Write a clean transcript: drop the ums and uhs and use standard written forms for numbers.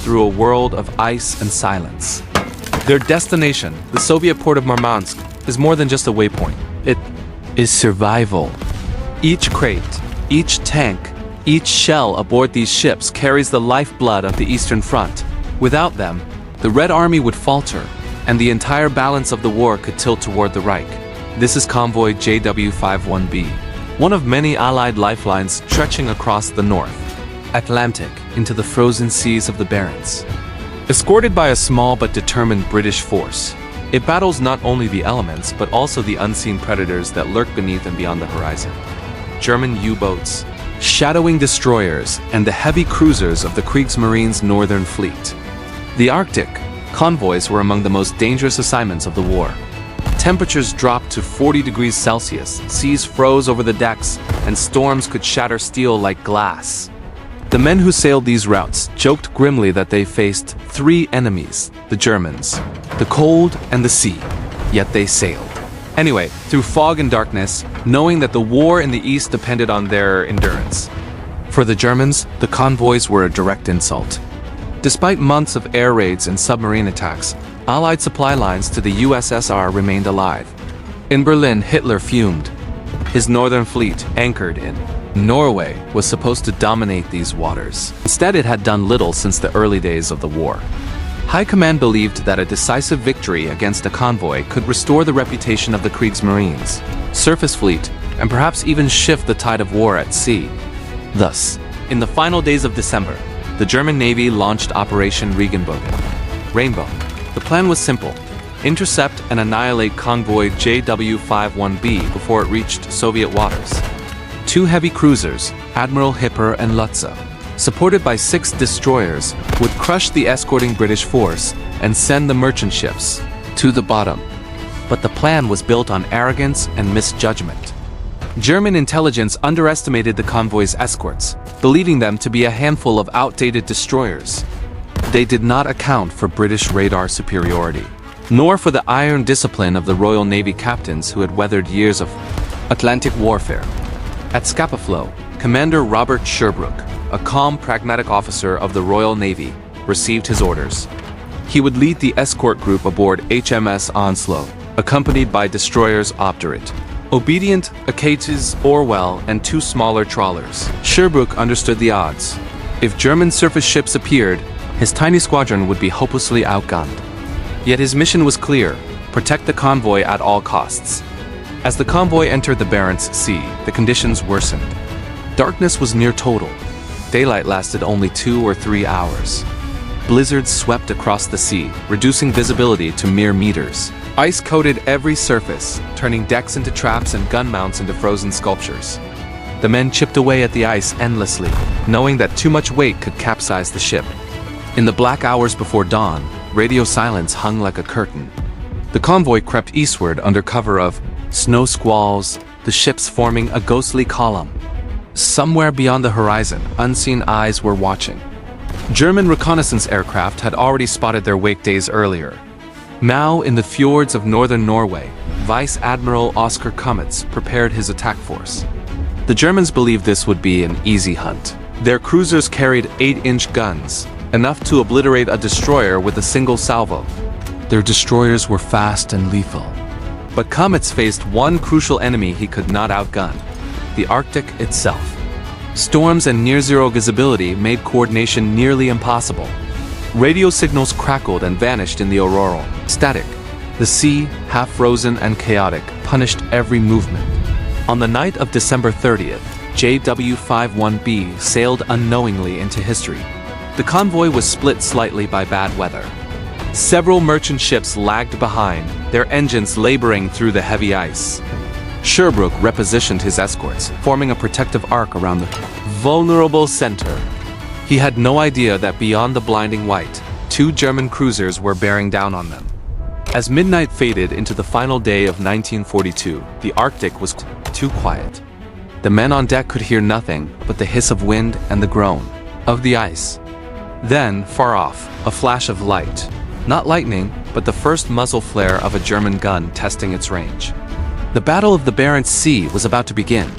through a world of ice and silence. Their destination, the Soviet port of Murmansk, is more than just a waypoint. It is survival. Each crate, each tank, each shell aboard these ships carries the lifeblood of the Eastern Front. Without them, the Red Army would falter, and the entire balance of the war could tilt toward the Reich. This is Convoy JW51B, one of many Allied lifelines stretching across the North Atlantic into the frozen seas of the Barents. Escorted by a small but determined British force, it battles not only the elements but also the unseen predators that lurk beneath and beyond the horizon. German U-boats, shadowing destroyers, and the heavy cruisers of the Kriegsmarine's Northern Fleet. The Arctic, convoys were among the most dangerous assignments of the war. Temperatures dropped to 40 degrees Celsius, seas froze over the decks, and storms could shatter steel like glass. The men who sailed these routes joked grimly that they faced three enemies, the Germans, the cold, and the sea, yet they sailed. Anyway, through fog and darkness, knowing that the war in the east depended on their endurance. For the Germans, the convoys were a direct insult. Despite months of air raids and submarine attacks, Allied supply lines to the USSR remained alive. In Berlin, Hitler fumed. His northern fleet, anchored in Norway, was supposed to dominate these waters. Instead, it had done little since the early days of the war. High Command believed that a decisive victory against a convoy could restore the reputation of the Kriegsmarines, surface fleet, and perhaps even shift the tide of war at sea. Thus, in the final days of December, the German Navy launched Operation Regenbogen, Rainbow. The plan was simple: intercept and annihilate convoy JW51B before it reached Soviet waters. Two heavy cruisers, Admiral Hipper and Lutze, supported by 6 destroyers, would crush the escorting British force and send the merchant ships to the bottom. But the plan was built on arrogance and misjudgment. German intelligence underestimated the convoy's escorts, believing them to be a handful of outdated destroyers. They did not account for British radar superiority, nor for the iron discipline of the Royal Navy captains who had weathered years of Atlantic warfare. At Scapa Flow, Commander Robert Sherbrooke, a calm, pragmatic officer of the Royal Navy, received his orders. He would lead the escort group aboard HMS Onslow, accompanied by destroyers Obdurate, Obedient, Achates, Orwell, and 2 smaller trawlers. Sherbrooke understood the odds. If German surface ships appeared, his tiny squadron would be hopelessly outgunned. Yet his mission was clear: protect the convoy at all costs. As the convoy entered the Barents Sea, the conditions worsened. Darkness was near total. Daylight lasted only 2 or 3 hours. Blizzards swept across the sea, reducing visibility to mere meters. Ice coated every surface, turning decks into traps and gun mounts into frozen sculptures. The men chipped away at the ice endlessly, knowing that too much weight could capsize the ship. In the black hours before dawn, radio silence hung like a curtain. The convoy crept eastward under cover of snow squalls, the ships forming a ghostly column. Somewhere beyond the horizon, unseen eyes were watching. German reconnaissance aircraft had already spotted their wake days earlier. Now, in the fjords of northern Norway, Vice Admiral Oskar Kummetz prepared his attack force. The Germans believed this would be an easy hunt. Their cruisers carried 8-inch guns, enough to obliterate a destroyer with a single salvo. Their destroyers were fast and lethal. But Kummetz faced one crucial enemy he could not outgun: the Arctic itself. Storms and near-zero visibility made coordination nearly impossible. Radio signals crackled and vanished in the auroral static. The sea, half-frozen and chaotic, punished every movement. On the night of December 30th, JW51B sailed unknowingly into history. The convoy was split slightly by bad weather. Several merchant ships lagged behind, their engines laboring through the heavy ice. Sherbrooke repositioned his escorts, forming a protective arc around the vulnerable center. He had no idea that beyond the blinding white, 2 German cruisers were bearing down on them. As midnight faded into the final day of 1942, the Arctic was too quiet. The men on deck could hear nothing but the hiss of wind and the groan of the ice. Then, far off, a flash of light. Not lightning, but the first muzzle flare of a German gun testing its range. The Battle of the Barents Sea was about to begin.